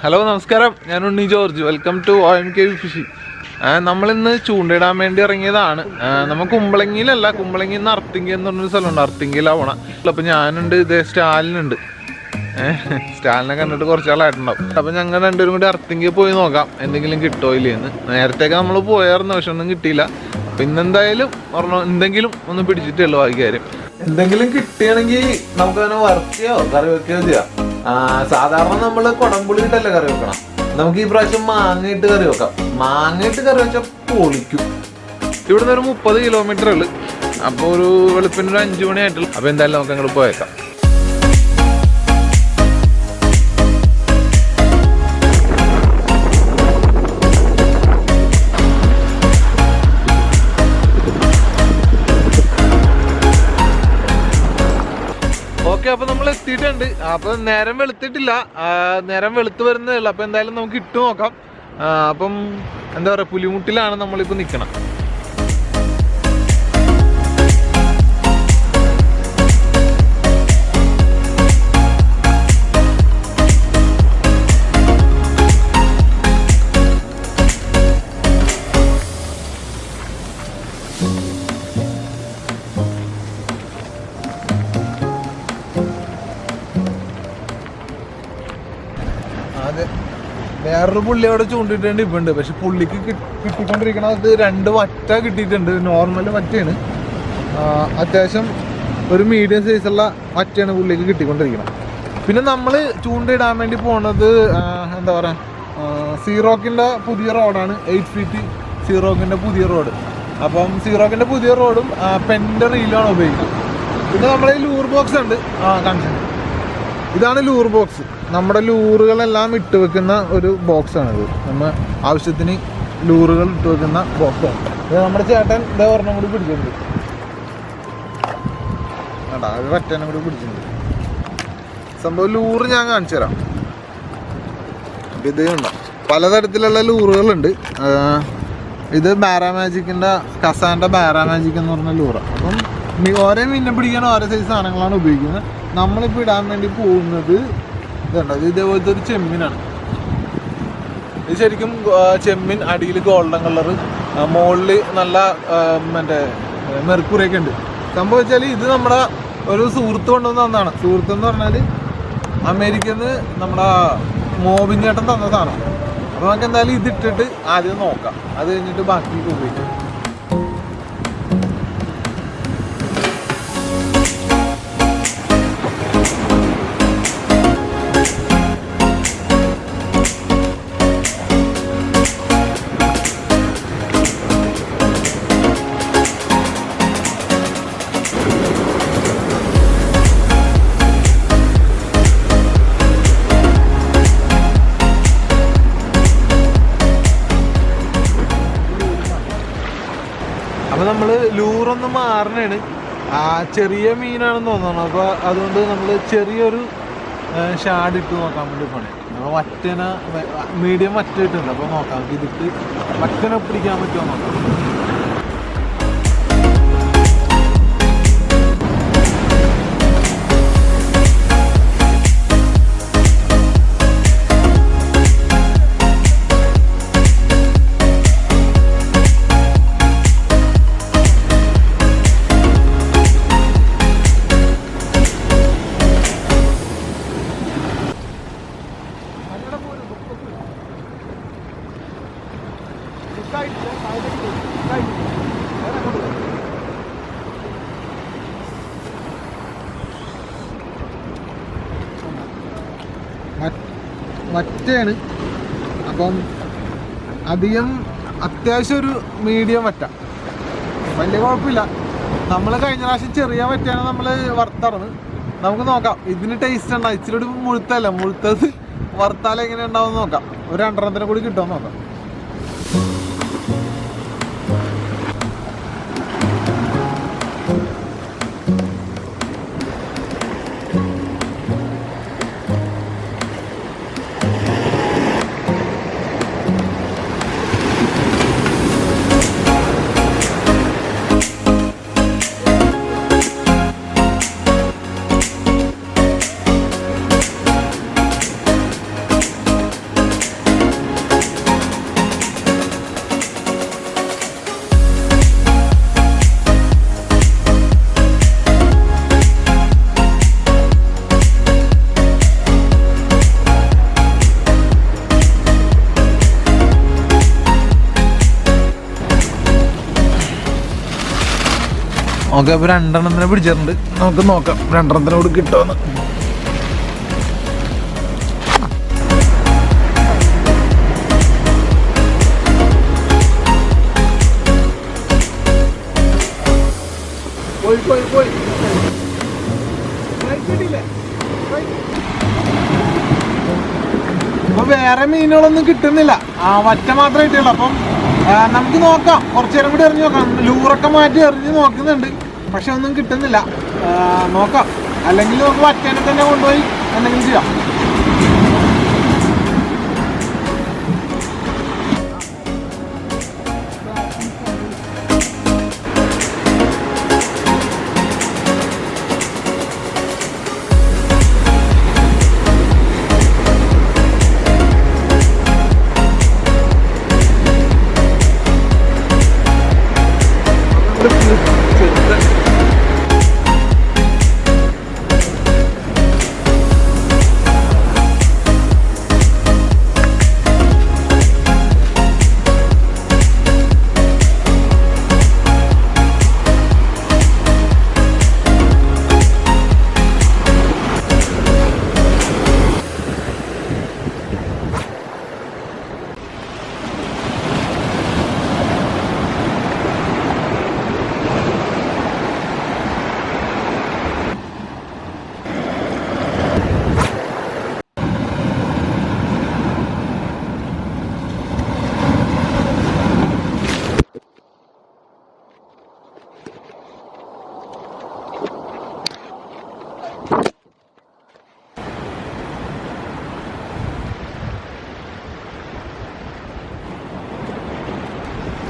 Hello നമസ്കാരം, ഞാൻ Unni George. Welcome to OMK fishing. നമ്മളിന്ന് ചൂണ്ടയിടാൻ വേണ്ടി ഇറങ്ങിയതാണ്. നമ്മൾ കുമ്പളങ്ങിയിലല്ല, കുമ്പളങ്ങിയിൽ നിന്ന് അർത്തിങ്കി എന്ന് പറഞ്ഞൊരു സ്ഥലമുണ്ട്, അർത്തിങ്കിയിലാവണം. അപ്പം ഞാനുണ്ട്, ഇതേ സ്റ്റാലിനുണ്ട്. സ്റ്റാലിനെ കണ്ടിട്ട് കുറച്ചാളായിട്ടുണ്ടാവും. അപ്പം ഞങ്ങൾ രണ്ടുപേരും കൂടി അർത്തിങ്കി പോയി നോക്കാം എന്തെങ്കിലും കിട്ടോ ഇല്ലേന്ന്. നേരത്തേക്ക് നമ്മൾ പോയായിരുന്നു, പക്ഷെ ഒന്നും കിട്ടിയില്ല. അപ്പം ഇന്നെന്തായാലും എന്തെങ്കിലും ഒന്ന് പിടിച്ചിട്ടുള്ളൂ ബാക്കി കാര്യം. എന്തെങ്കിലും കിട്ടുകയാണെങ്കിൽ നമുക്കതിനെ വറുക്കുകയോ കറി വെക്കുകയോ ചെയ്യാം. സാധാരണ നമ്മള് കൊടംപുളി ഇട്ടല്ലേ കറി വെക്കണം. നമുക്ക് ഈ പ്രാവശ്യം മാങ്ങയിട്ട് കറി വെക്കാം. മാങ്ങയിട്ട് കറി വെച്ചാൽ പൊളിക്കും. ഇവിടുന്ന് ഒരു 30 കിലോമീറ്റർ ഉള്ളു. അപ്പോൾ ഒരു വെളുപ്പിന് ഒരു 5 മണി ആയിട്ടുള്ളൂ. അപ്പോൾ എന്തായാലും നമുക്ക് അങ്ങോട്ട് പോയേക്കാം. ഓക്കെ, അപ്പൊ നമ്മൾ എത്തിയിട്ടുണ്ട്. അപ്പൊ നേരം വെളുത്തിട്ടില്ല, നേരം വെളുത്ത് വരുന്നേ ഉള്ളു. അപ്പൊ എന്തായാലും നമുക്ക് ഇട്ട് നോക്കാം. അപ്പം എന്താ പറയാ, പുലിമുട്ടിലാണ് നമ്മളിപ്പോ നിക്കണം. വേറൊരു പുള്ളി അവിടെ ചൂണ്ടിട്ടുണ്ട് ഇപ്പുണ്ട്. പക്ഷെ പുള്ളിക്ക് കിട്ടിക്കൊണ്ടിരിക്കണത് 2 വറ്റ കിട്ടിയിട്ടുണ്ട്. നോർമൽ വറ്റയാണ്, അത്യാവശ്യം ഒരു മീഡിയം സൈസുള്ള വറ്റയാണ് പുള്ളിക്ക് കിട്ടിക്കൊണ്ടിരിക്കണം. പിന്നെ നമ്മൾ ചൂണ്ടയിടാൻ വേണ്ടി പോണത് എന്താ പറയുക, സീറോക്കിൻ്റെ പുതിയ റോഡാണ്. 8 ഫീറ്റ് സീറോക്കിൻ്റെ പുതിയ റോഡ്. അപ്പം സീറോക്കിൻ്റെ പുതിയ റോഡും പെൻ്റെ റീലാണ് ഉപയോഗിക്കുന്നത്. പിന്നെ നമ്മുടെ ഈ ലൂർ ബോക്സ് ഉണ്ട്, കാണിച്ചു. ഇതാണ് ലൂർ ബോക്സ്. നമ്മുടെ ലൂറുകളെല്ലാം ഇട്ട് വെക്കുന്ന ഒരു ബോക്സാണിത്. നമ്മൾ ആവശ്യത്തിന് ലൂറുകൾ ഇട്ട് വെക്കുന്ന ബോക്സാണ് ഇത്. നമ്മുടെ ചേട്ടൻ ഇതേ ഒരെണ്ണം കൂടി പിടിച്ചിട്ടുണ്ട്. വേണ്ടാ, അത് പറ്റാനും കൂടി പിടിച്ചിട്ടുണ്ട്. സംഭവം ലൂറ് ഞാൻ കാണിച്ചു തരാം. അപ്പം ഇത് ഉണ്ടോ, പലതരത്തിലുള്ള ലൂറുകളുണ്ട്. ഇത് ബാരാമാജിക്കിൻ്റെ കസാൻ്റെ ബാരാമാജിക് എന്ന് പറഞ്ഞ ലൂറാണ്. അപ്പം ഓരോ മീനിനെ പിടിക്കാൻ ഓരോ സൈസ് സാധനങ്ങളാണ് ഉപയോഗിക്കുന്നത്. നമ്മളിപ്പോൾ ഇടാൻ വേണ്ടി പോകുന്നത് ഇതുണ്ട്, ഇത് ഇതേപോലത്തെ ഒരു ചെമ്മീനാണ്. ഇത് ശരിക്കും ചെമ്മീൻ, അടിയിൽ ഗോൾഡൻ കളറ്, മുകളിൽ നല്ല മറ്റേ മെർക്കുറിയൊക്കെ ഉണ്ട്. സംഭവം വെച്ചാൽ ഇത് നമ്മുടെ ഒരു സുഹൃത്ത് കൊണ്ടുവന്ന് തന്നതാണ്. സുഹൃത്ത് എന്ന് പറഞ്ഞാൽ അമേരിക്കയിൽ നിന്ന് നമ്മുടെ മോബിൻ ചേട്ടൻ തന്ന സാധനം. അപ്പോൾ നമുക്ക് എന്തായാലും ഇതിട്ടിട്ട് ആദ്യം നോക്കാം, അത് കഴിഞ്ഞിട്ട് ബാക്കി ഉപയോഗിക്കാം. അപ്പോൾ നമ്മൾ ലൂറൊന്ന് മാറണേണ്. ചെറിയ മീനാണെന്ന് തോന്നണം. അപ്പോൾ അതുകൊണ്ട് നമ്മൾ ചെറിയൊരു ഷാഡിട്ട് നോക്കാൻ വേണ്ടി പോണേ. അപ്പോൾ വറ്റന മീഡിയം വറ്റ ഇട്ടുണ്ട്. അപ്പോൾ നോക്കാം, ഇതിട്ട് വറ്റന പിടിക്കാൻ പറ്റുമോ നോക്കാം. വറ്റയാണ്. അപ്പം അത്യാവശ്യം ഒരു മീഡിയം വറ്റ, വലിയ കുഴപ്പമില്ല. നമ്മൾ കഴിഞ്ഞ പ്രാവശ്യം ചെറിയ വറ്റയാണ് നമ്മൾ വറുത്തറന്ന്. നമുക്ക് നോക്കാം ഇതിന് ടേസ്റ്റ് ഉണ്ടാവും. ഇച്ചിരി മുഴുത്തല്ല, മുഴുത്തത് വറുത്താൽ എങ്ങനെ ഉണ്ടാവും നോക്കാം. ഒരു 2 കൂടി കിട്ടുമെന്ന് നോക്കാം. ഓക്കെ, അപ്പോൾ രണ്ടെണ്ണത്തിനെ പിടിച്ചിട്ടുണ്ട്. നമുക്ക് നോക്കാം രണ്ടെണ്ണത്തിനോട് കിട്ടുമെന്ന്. പോയി അപ്പൊ വേറെ മീനുകളൊന്നും കിട്ടുന്നില്ല, വറ്റ മാത്രമേ കിട്ടുള്ളൂ. അപ്പം നമുക്ക് നോക്കാം, കുറച്ചു നേരം കൂടി എറിഞ്ഞു നോക്കാം. ലൂറൊക്കെ മാറ്റി എറിഞ്ഞ് നോക്കുന്നുണ്ട്, പക്ഷെ ഒന്നും കിട്ടുന്നില്ല. നോക്കാം, അല്ലെങ്കിൽ നമുക്ക് വറ്റേനെ തന്നെ കൊണ്ടുപോയി എന്തെങ്കിലും ചെയ്യാം.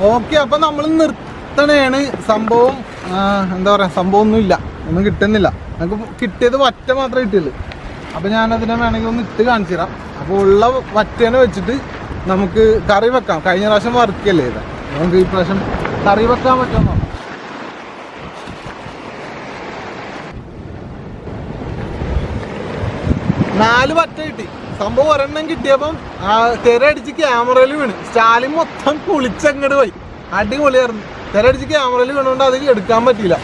ഓക്കെ, അപ്പൊ നമ്മൾ നിർത്തണേണ്. സംഭവം എന്താ പറയാ, സംഭവം ഒന്നുമില്ല, ഒന്നും കിട്ടുന്നില്ല. നമുക്ക് കിട്ടിയത് വറ്റ മാത്രമേ കിട്ടിയുള്ളൂ. അപ്പൊ ഞാനതിനെ വേണമെങ്കിൽ ഒന്ന് ഇട്ട് കാണിച്ചു തരാം. അപ്പോൾ ഉള്ള വറ്റേനെ വെച്ചിട്ട് നമുക്ക് കറി വെക്കാം. കഴിഞ്ഞ പ്രാവശ്യം വറുക്കല്ലേ ഇത്, നമുക്ക് ഈ പ്രാവശ്യം കറി വെക്കാൻ പറ്റുമോ? 4 വറ്റ കിട്ടി. സംഭവം ഒരെണ്ണം കിട്ടിയപ്പം തിരടിച്ച് ക്യാമറയിൽ വീണ്. സ്റ്റാലിൻ മൊത്തം കുളിച്ചങ്ങോട്ട് പോയി. അടിപൊളിയായിരുന്നു. തിരടിച്ച് ക്യാമറയിൽ വീണുകൊണ്ട് അത് എടുക്കാൻ പറ്റിയില്ല.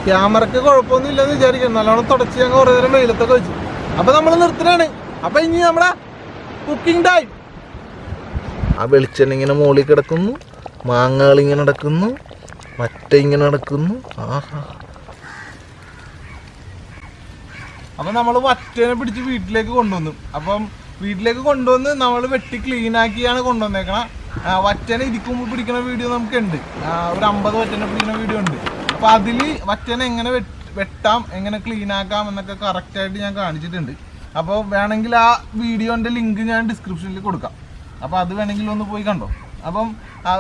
ക്യാമറക്ക് കുഴപ്പമൊന്നും ഇല്ലെന്ന് വിചാരിക്കണം. നല്ലോണം തുടച്ച് ഞങ്ങൾ കുറേ നേരം വെയിലത്തൊക്കെ വെച്ചു. അപ്പൊ നമ്മൾ നിർത്തണാണ്. അപ്പൊ ഇനി നമ്മുടെ കുക്കിംഗ് ടൈം. ആ വെളിച്ചെണ്ണ ഇങ്ങനെ മുകളിൽ കിടക്കുന്നു, മാങ്ങകൾ ഇങ്ങനെ നടക്കുന്നു, വറ്റ ഇങ്ങനെ നടക്കുന്നു. ആഹാ. അപ്പൊ നമ്മൾ വറ്റേനെ പിടിച്ച് വീട്ടിലേക്ക് കൊണ്ടുവന്നു. അപ്പം വീട്ടിലേക്ക് കൊണ്ടുവന്ന് നമ്മൾ വെട്ടി ക്ലീൻ ആക്കിയാണ് കൊണ്ടുവന്നേക്കണം. വറ്റനെ ഇരിക്കുമ്പോൾ പിടിക്കുന്ന വീഡിയോ നമുക്കുണ്ട്, ഒരു 50 വറ്റനെ പിടിക്കുന്ന വീഡിയോ ഉണ്ട്. അപ്പൊ അതിൽ വറ്റനെ എങ്ങനെ വെട്ടാം, എങ്ങനെ ക്ലീൻ ആക്കാം എന്നൊക്കെ കറക്റ്റായിട്ട് ഞാൻ കാണിച്ചിട്ടുണ്ട്. അപ്പോൾ വേണമെങ്കിൽ ആ വീഡിയോൻ്റെ ലിങ്ക് ഞാൻ ഡിസ്ക്രിപ്ഷനിൽ കൊടുക്കാം. അപ്പോൾ അത് വേണമെങ്കിൽ ഒന്ന് പോയി കണ്ടോ. അപ്പം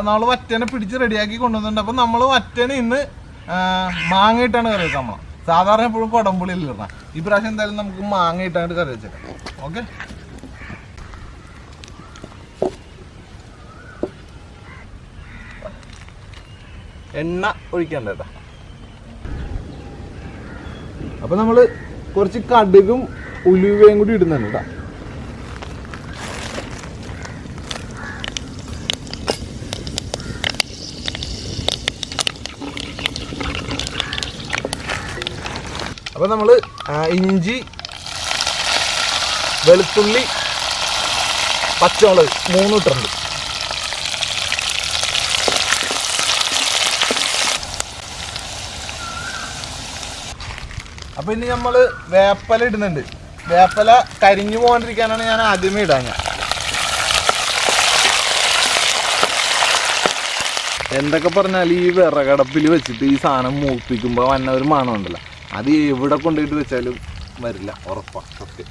നമ്മൾ വറ്റനെ പിടിച്ച് റെഡിയാക്കി കൊണ്ടുവന്നിട്ടുണ്ട്. അപ്പം നമ്മൾ വറ്റനെ ഇന്ന് മാങ്ങയിട്ടാണ് കറി വെക്കാം. നമ്മൾ സാധാരണ എപ്പോഴും കുടംപുളിയിൽ ഇടണം. ഈ പ്രാവശ്യം എന്തായാലും നമുക്ക് മാങ്ങയിട്ടാണ് കറി വെച്ചേക്കാം. ഓക്കെ, എണ്ണ ഒഴിക്കണ്ട കേട്ടോ. അപ്പൊ നമ്മള് കുറച്ച് കടുകും ഉലുവയും കൂടി ഇടുന്നുണ്ട് കേട്ടോ. അപ്പൊ നമ്മള് ഇഞ്ചി, വെളുത്തുള്ളി, പച്ചമുളക് 3 ഇട്ടിട്ടുണ്ട്. അപ്പൊ ഇനി നമ്മള് വേപ്പല ഇടുന്നുണ്ട്. വേപ്പല കരിഞ്ഞു പോകാണ്ടിരിക്കാനാണ് ഞാൻ ആദ്യമേ ഇടാൻ. എന്തൊക്കെ പറഞ്ഞാൽ ഈ വിറകടപ്പിൽ വെച്ചിട്ട് ഈ സാധനം മൂപ്പിക്കുമ്പോൾ വന്ന ഒരു മണം ഉണ്ടല്ലോ, അത് എവിടെ കൊണ്ടുപോയിട്ട് വെച്ചാലും വരില്ല, ഉറപ്പാണ്, സത്യം.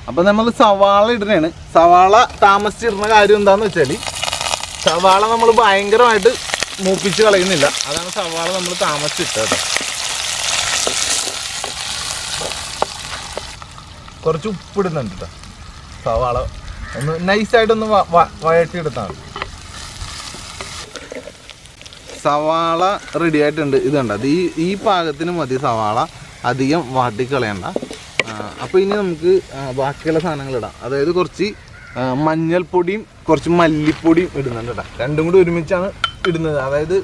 അപ്പൊ നമ്മൾ സവാള ഇടുന്നതാണ്. സവാള താമസിച്ചിടുന്ന കാര്യം എന്താന്ന് വെച്ചാൽ, സവാള നമ്മൾ ഭയങ്കരമായിട്ട് മൂപ്പിച്ച് കളയുന്നില്ല. അതാണ് സവാള നമ്മൾ താമസിച്ചിട്ടത്. കുറച്ച് ഉപ്പിടുന്നുണ്ട് കേട്ടോ. സവാള ഒന്ന് നൈസായിട്ടൊന്ന് വഴറ്റിയെടുത്താണ്. സവാള റെഡി ആയിട്ടുണ്ട്. ഇത് കണ്ട, അത് ഈ പാകത്തിന് മതി സവാള, അധികം വാട്ടിക്കളയണ്ട. അപ്പോൾ ഇനി നമുക്ക് ബാക്കിയുള്ള സാധനങ്ങൾ ഇടാം. അതായത് കുറച്ച് മഞ്ഞൾപ്പൊടിയും കുറച്ച് മല്ലിപ്പൊടിയും ഇടുന്നുണ്ട് കേട്ടോ. രണ്ടും കൂടി ഒരുമിച്ചാണ് ഇടുന്നത്. അതായത്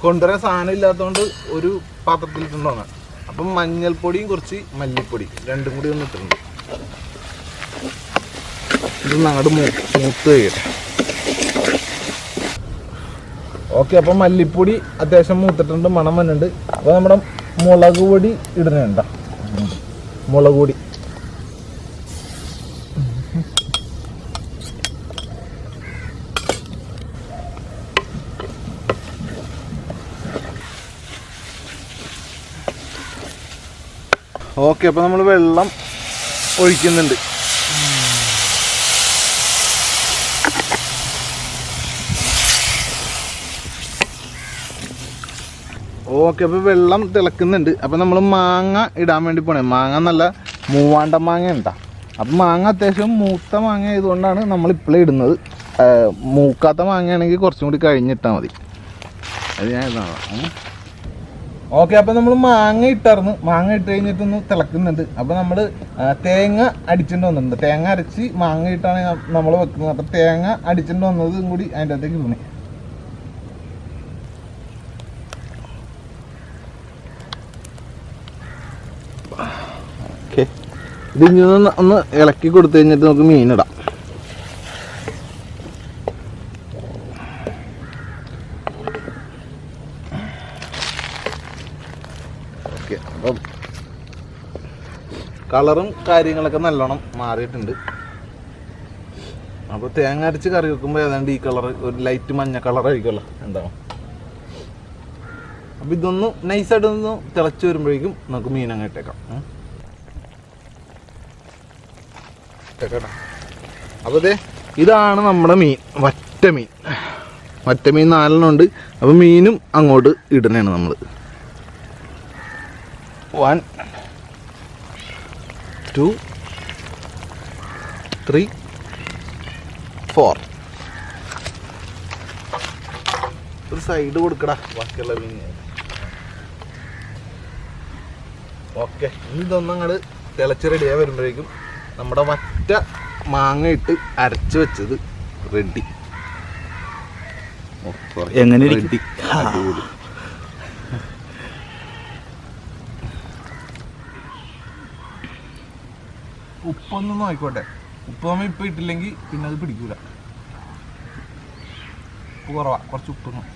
കൊണ്ടുവരാൻ സാധനം ഇല്ലാത്തതുകൊണ്ട് ഒരു പാത്രത്തിൽ ഇട്ടുണ്ടോന്ന്. അപ്പം മഞ്ഞൾപ്പൊടിയും കുറച്ച് മല്ലിപ്പൊടി രണ്ടും കൂടി ഒന്ന് ഇട്ടിട്ടുണ്ട്. ഇത് അങ്ങോട്ട് മൂത്ത് കഴിയട്ടെ. ഓക്കെ, അപ്പം മല്ലിപ്പൊടി അത്യാവശ്യം മൂത്തിട്ടുണ്ട്, മണം വന്നിട്ടുണ്ട്. അപ്പോൾ നമ്മുടെ മുളക് പൊടി ഇടുന്നുണ്ട. മുളക് പൊടി ഓക്കെ. അപ്പോൾ നമ്മൾ വെള്ളം ഒഴിക്കുന്നുണ്ട്. ഓക്കെ, അപ്പോൾ വെള്ളം തിളക്കുന്നുണ്ട്. അപ്പോൾ നമ്മൾ മാങ്ങ ഇടാൻ വേണ്ടി പോണേ. മാങ്ങ നല്ല മൂവാണ്ട മാങ്ങ ഉണ്ടാ. അപ്പം മാങ്ങ അത്യാവശ്യം മൂത്ത മാങ്ങ ആയതുകൊണ്ടാണ് നമ്മളിപ്പോഴേ ഇടുന്നത്. മൂക്കാത്ത മാങ്ങയാണെങ്കിൽ കുറച്ചും കൂടി കഴിഞ്ഞിട്ടാൽ മതി. അത് ഞാൻ ഇതാണ്. ഓക്കെ, അപ്പോൾ നമ്മൾ മാങ്ങ ഇട്ടായിരുന്നു. മാങ്ങ ഇട്ട് കഴിഞ്ഞിട്ടൊന്ന് തിളക്കുന്നുണ്ട്. അപ്പോൾ നമ്മൾ തേങ്ങ അടിച്ചിട്ട് വന്നിട്ടുണ്ട്. തേങ്ങ അരച്ച് മാങ്ങ ഇട്ടാണ് നമ്മൾ വെക്കുന്നത്. അപ്പോൾ തേങ്ങ അടിച്ചിട്ട് വന്നതും കൂടി അതിൻ്റെ അകത്തേക്ക് ഇടണേ. ഓക്കെ, ഇത് ഇനി ഒന്ന് ഇളക്കി കൊടുത്തു കഴിഞ്ഞിട്ട് നമുക്ക് മീനിടാം. ഓക്കെ, അപ്പം കളറും കാര്യങ്ങളൊക്കെ നല്ലോണം മാറിയിട്ടുണ്ട്. അപ്പോൾ തേങ്ങ അരച്ച് കറി വെക്കുമ്പോൾ ഏതാണ്ട് ഈ കളർ ഒരു ലൈറ്റ് മഞ്ഞ കളറായിരിക്കുമല്ലോ ഉണ്ടാവും. അപ്പോൾ ഇതൊന്ന് നൈസായിട്ടൊന്ന് തിളച്ച് വരുമ്പോഴേക്കും നമുക്ക് മീനങ്ങ് ഇട്ടേക്കാം. അപ്പോൾ ഇതാണ് നമ്മുടെ മീൻ, വറ്റമീൻ. വറ്റമീൻ 4 ഉണ്ട്. അപ്പോൾ മീനും അങ്ങോട്ട് ഇടണേണ് നമ്മൾ. 1 2 3 4. ഒരു സൈഡ് കൊടുക്കടാ ബാക്കിയുള്ള മീൻ. ഓക്കെ, ഇതൊന്നങ്ങോട്ട് തിളച്ച് റെഡിയായി വരുമ്പോഴേക്കും നമ്മുടെ വറ്റ മാങ്ങ ഇട്ട് അരച്ച് വെച്ചത് റെഡി. എങ്ങനെ റെഡി. ഉപ്പൊന്നും നോക്കിക്കോട്ടെ. ഉപ്പ് നമ്മൾ ഇപ്പം ഇട്ടില്ലെങ്കിൽ പിന്നെ അത് പിടിക്കൂല. ഉപ്പ് കുറവാ, കുറച്ച് ഉപ്പൊന്നും.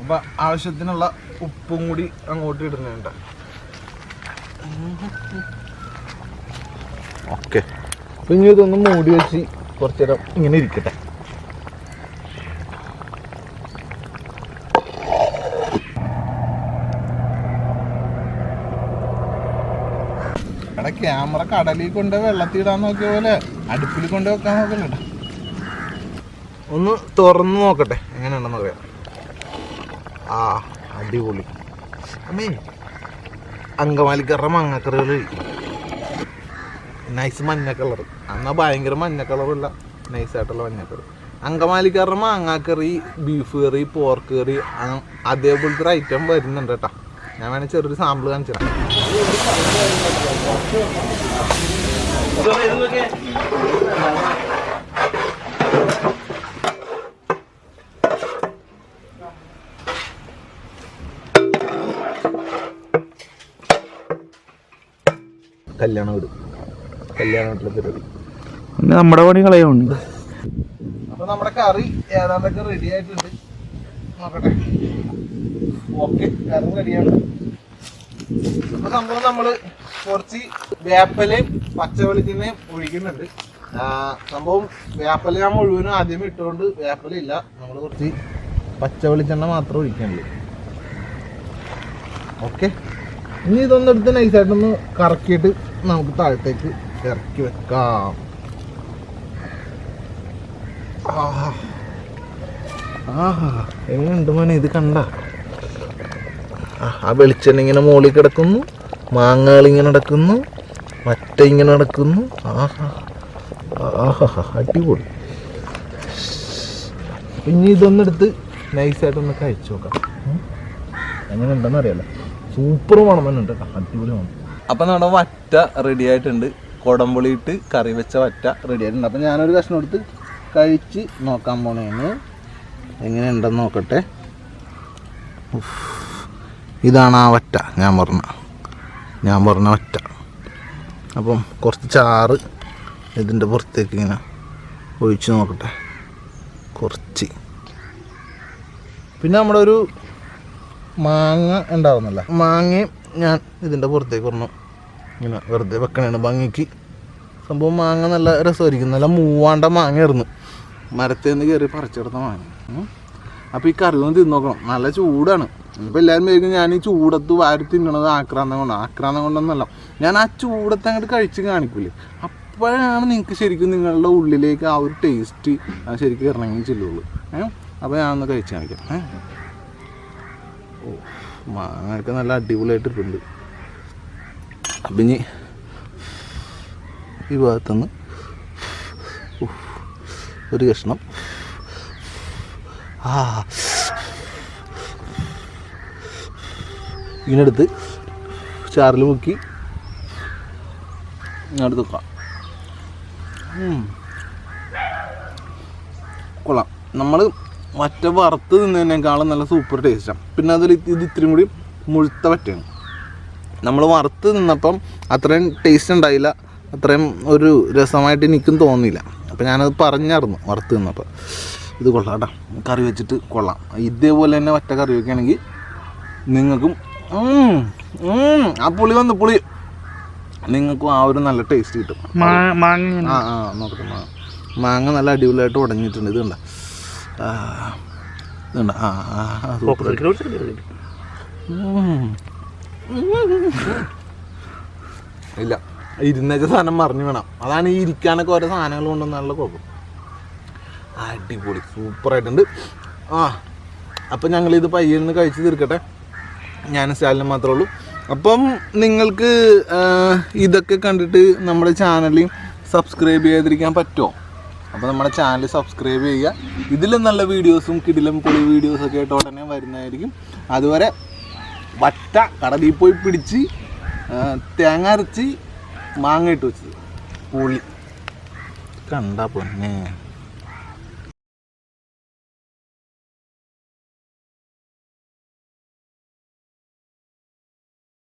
അപ്പം ആവശ്യത്തിനുള്ള ഉപ്പും കൂടി അങ്ങോട്ട് ഇടുന്നുണ്ട്. ഓക്കെ, അപ്പം ഇനി ഇതൊന്ന് മൂടി വെച്ച് കുറച്ച് നേരം ഇങ്ങനെ ഇരിക്കട്ടെ. എടാ, ക്യാമറ കടലിൽ കൊണ്ട് വെള്ളത്തിൽ ഇടാൻ നോക്കിയ പോലെ അടുപ്പിൽ കൊണ്ട് വെക്കാൻ നോക്കല്ലേട്ടാ. ഒന്ന് തുറന്ന് നോക്കട്ടെ എങ്ങനെയുണ്ടെന്ന് പറയാം. ആ, അടിപൊളി. അമ്മേ, അങ്കമാലിക്കറ മാങ്ങക്കറികൾ കഴിക്കും. നൈസ് മഞ്ഞ കളർ. എന്നാൽ ഭയങ്കര മഞ്ഞ കളറുള്ള നൈസായിട്ടുള്ള മഞ്ഞ കളർ. അങ്കമാലിക്കറ മാങ്ങാക്കറി, ബീഫ് കറി, പോർക്ക് കറി അതേപോലത്തെ ഒരു ഐറ്റം വരുന്നുണ്ട് കേട്ടോ. ഞാൻ വേണമെങ്കിൽ ചെറിയൊരു സാമ്പിൾ കാണിച്ചു തരാം. കല്യാണ വീട്, കല്യാണ വീട്ടിലെ പരിപാടി. നമ്മുടെ പണി കളയുണ്ട്. അപ്പൊ നമ്മുടെ കറി ഏതാണ്ടൊക്കെ റെഡി ആയിട്ടുണ്ട്. നോക്കട്ടെ. ഓക്കെ, കറി റെഡിയാണ്. അപ്പൊ സംഭവം നമ്മള് കുറച്ച് വേപ്പലയും പച്ചവെളിച്ചെണ്ണയും ഒഴിക്കുന്നുണ്ട്. സംഭവം വേപ്പല ഞാൻ മുഴുവനും ആദ്യം ഇട്ടുകൊണ്ട് വേപ്പല ഇല്ല, നമ്മൾ കുറച്ച് പച്ചവെളിച്ചെണ്ണ മാത്രം ഒഴിക്കുന്നുള്ളൂ. ഓക്കെ, ഇനി ഇതൊന്നെടുത്ത് നൈസായിട്ടൊന്ന് കറക്കിയിട്ട് നമുക്ക് താഴത്തേക്ക് ഇറക്കി വെക്കാം. എങ്ങനെയുണ്ട് മോനെ ഇത് കണ്ട? ആ വെളിച്ചെണ്ണ ഇങ്ങനെ മുകളിൽ കിടക്കുന്നു, മാങ്ങകൾ ഇങ്ങനെ നടക്കുന്നു, മറ്റ ഇങ്ങനെ നടക്കുന്നു. അടിപൊളി. ഇനി ഇതൊന്നെടുത്ത് നൈസായിട്ടൊന്ന് കഴിച്ചു നോക്കാം. എങ്ങനെ ഉണ്ടെന്ന് അറിയാലോ. സൂപ്പർ മണം തന്നെ ഉണ്ട് കേട്ടോ, അടിപൊളി മണം. അപ്പം നമ്മുടെ വറ്റ റെഡി ആയിട്ടുണ്ട്. കുടംപുളിയിട്ട് കറി വെച്ച വറ്റ റെഡി ആയിട്ടുണ്ട്. അപ്പം ഞാനൊരു കഷ്ണം എടുത്ത് കഴിച്ച് നോക്കാൻ പോണേന്ന്. എങ്ങനെയുണ്ടെന്ന് നോക്കട്ടെ. ഇതാണ് ആ വറ്റ ഞാൻ പറഞ്ഞ വറ്റ. അപ്പം കുറച്ച് ചാറ് ഇതിൻ്റെ പുറത്തേക്ക് ഇങ്ങനെ ഒഴിച്ച് നോക്കട്ടെ കുറച്ച്. പിന്നെ നമ്മുടെ ഒരു മാങ്ങ ഉണ്ടാവുന്നില്ല, മാങ്ങയും ഞാൻ ഇതിൻ്റെ പുറത്തേക്ക് പറഞ്ഞു ഇങ്ങനെ വെറുതെ വെക്കണേണ് ഭംഗിക്ക്. സംഭവം മാങ്ങ നല്ല രസമായിരിക്കും. നല്ല മൂവാണ്ട മാങ്ങയായിരുന്നു, മരത്തിൽ നിന്ന് കയറി പറിച്ചെടുത്ത മാങ്ങ. അപ്പോൾ ഈ കറി ഒന്ന് തിന്ന് നോക്കണം, നല്ല ചൂടാണ്. ഇപ്പോൾ എല്ലാവരും വേഗം ഞാൻ ഈ ചൂടത്ത് വാരി തിന്നണത് ആക്രാന്തം കൊണ്ടൊന്നല്ല, ഞാൻ ആ ചൂടത്ത് അങ്ങോട്ട് കഴിച്ച് കാണിക്കൂലേ, അപ്പോഴാണ് നിങ്ങൾക്ക് ശരിക്കും നിങ്ങളുടെ ഉള്ളിലേക്ക് ആ ഒരു ടേസ്റ്റ് ശരിക്കും ഇറങ്ങി ചെല്ലുള്ളൂ. അപ്പോൾ ഞാനൊന്ന് കഴിച്ച് കാണിക്കാം. ഓ, മാങ്ങയൊക്കെ നല്ല അടിപൊളിയായിട്ടിട്ടുണ്ട്. അപ്പം ഇനി ഈ ഭാഗത്തുനിന്ന് ഒരു കഷ്ണം ഇങ്ങനെടുത്ത് ചാറിൽ മുക്കി ഇങ്ങോട്ട് വെക്കാം. കൊള്ളാം. നമ്മൾ വറ്റ വറുത്ത് തിന്നതിനേക്കാളും നല്ല സൂപ്പർ ടേസ്റ്റാണ്. പിന്നെ അതിൽ ഇത് ഇത്തിരി കൂടി മുഴുത്ത വറ്റയാണ്. നമ്മൾ വറുത്ത് നിന്നപ്പം അത്രയും ടേസ്റ്റ് ഉണ്ടായില്ല, അത്രയും ഒരു രസമായിട്ട് എനിക്കും തോന്നിയില്ല. അപ്പോൾ ഞാനത് പറഞ്ഞായിരുന്നു വറുത്ത് നിന്നപ്പോൾ. ഇത് കൊള്ളാം കേട്ടോ, കറി വെച്ചിട്ട് കൊള്ളാം. ഇതേപോലെ തന്നെ വറ്റ കറി വെക്കുകയാണെങ്കിൽ നിങ്ങൾക്കും ആ പുളി നിങ്ങൾക്കും ആ ഒരു നല്ല ടേസ്റ്റ് കിട്ടും. നോക്കട്ടെ, മാങ്ങ നല്ല അടിപൊളിയായിട്ട് ഉടഞ്ഞിട്ടുണ്ട്. ഇതുണ്ട ഇല്ല, ഇരുന്നേച്ച സാധനം മറിഞ്ഞു വേണം. അതാണ് ഈ ഇരിക്കാനൊക്കെ ഓരോ സാധനങ്ങൾ കൊണ്ടുവന്നുള്ള കുഴപ്പം. അടിപൊളി സൂപ്പറായിട്ടുണ്ട്. അപ്പം ഞങ്ങളിത് പയ്യെന്ന് കഴിച്ച് തീർക്കട്ടെ. ഞാൻ സ്റ്റാലിന് മാത്രമേ ഉള്ളൂ. അപ്പം നിങ്ങൾക്ക് ഇതൊക്കെ കണ്ടിട്ട് നമ്മുടെ ചാനൽ സബ്സ്ക്രൈബ് ചെയ്തിരിക്കാൻ പറ്റുമോ? അപ്പോൾ നമ്മുടെ ചാനൽ സബ്സ്ക്രൈബ് ചെയ്യുക. ഇതിലും നല്ല വീഡിയോസും കിടിലും പൊളി വീഡിയോസൊക്കെ ആയിട്ട് ഉടനെ വരുന്നതായിരിക്കും. അതുവരെ വറ്റ കടലിൽ പോയി പിടിച്ച് തേങ്ങ അരച്ച് മാങ്ങ ഇട്ട് വെച്ചത് പുളി കണ്ടാ പൊന്നെ.